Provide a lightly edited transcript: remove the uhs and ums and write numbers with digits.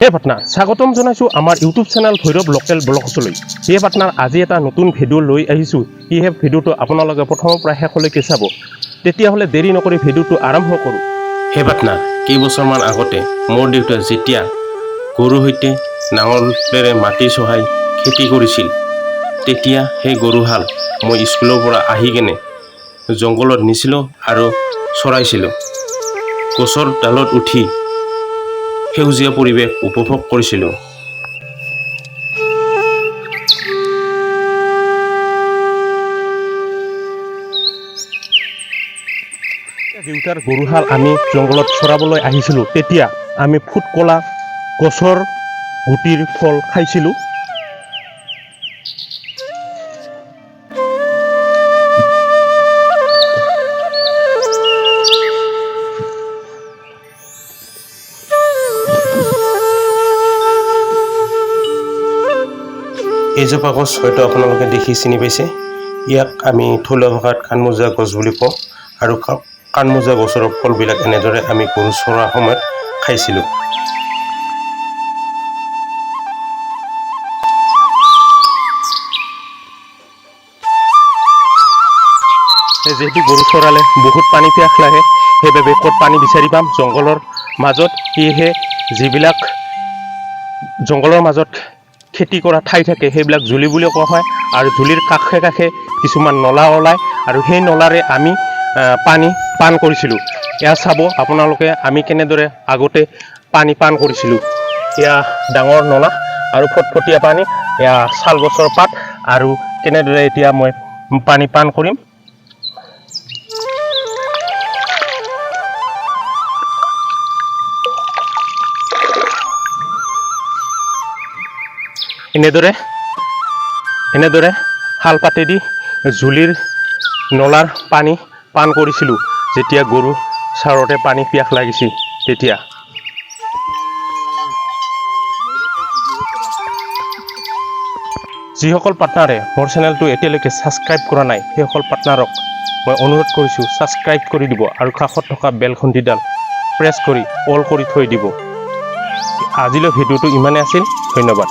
হে পাৰ্টনাৰ স্বাগতম জনাইছোঁ আমাৰ ইউটিউব চেনেল ভৈৰৱ লোকেল ব্লগছলৈ। হে পাৰ্টনাৰ আজি এটা নতুন ভিডিঅ' লৈ আহিছোঁ। সেয়েহে ভিডিঅ'টো আপোনালোকে প্ৰথমৰ পৰা শেষলৈকে চাব। তেতিয়াহ'লে দেৰি নকৰি ভিডিঅ'টো আৰম্ভ কৰোঁ। হে পাৰ্টনাৰ কেইবছৰমান আগতে মোৰ দেউতাই যেতিয়া গৰুৰ সৈতে নাঙলেৰে মাটি চহাই খেতি কৰিছিল, তেতিয়া সেই গৰুহাল মই স্কুলৰ পৰা আহি কেনে জংঘলত নিছিলোঁ আৰু চৰাইছিলোঁ। গছৰ ডালত উঠি সেউজীয়া পৰিৱেশ উপভোগ কৰিছিলোঁ। দেউতাৰ গৰুহাল আমি জংঘলত চৰাবলৈ আহিছিলোঁ, তেতিয়া আমি ফুটকলা গছৰ গুটিৰ ফল খাইছিলোঁ। এইজোপা গছ হয়তো আপোনালোকে দেখি চিনি পাইছে। ইয়াক আমি থলুৱা ভাষাত কাণমোজা গছ বুলি কওঁ আৰু কাণমোজা গছৰ ফলবিলাক এনেদৰে আমি গৰু চৰাৰ সময়ত খাইছিলোঁ। যিহেতু গৰু চৰালে বহুত পানী পিয়াস লাগে, সেইবাবে ক'ত পানী বিচাৰি পাম জংঘলৰ মাজত। সেয়েহে যিবিলাক জংঘলৰ মাজত খেতি কৰা ঠাই থাকে সেইবিলাক জুলি বুলিও কোৱা হয়, আৰু জুলিৰ কাষে কাষে কিছুমান নলা ওলায় আৰু সেই নলাৰে আমি পানী পান কৰিছিলোঁ। এয়া চাব আপোনালোকে আমি কেনেদৰে আগতে পানী পান কৰিছিলোঁ। এয়া ডাঙৰ নলা আৰু ফটফটীয়া পানী, এয়া শাল গছৰ পাত, আৰু কেনেদৰে এতিয়া মই পানী পান কৰিম। এনেদৰে শাল পাতেদি জুলিৰ নলাৰ পানী পান কৰিছিলোঁ যেতিয়া গৰু চাৰতে পানী পিয়াস লাগিছিল তেতিয়া। যিসকল পাৰ্টনাৰে মোৰ চেনেলটো এতিয়ালৈকে ছাবস্ক্ৰাইব কৰা নাই, সেইসকল পাৰ্টনাৰক মই অনুৰোধ কৰিছোঁ ছাবস্ক্ৰাইব কৰি দিব আৰু কাষত থকা বেল ঘণ্টিডাল প্ৰেছ কৰি অল কৰি থৈ দিব। আজিলৈ ভিডিঅ'টো ইমানেই আছিল, ধন্যবাদ।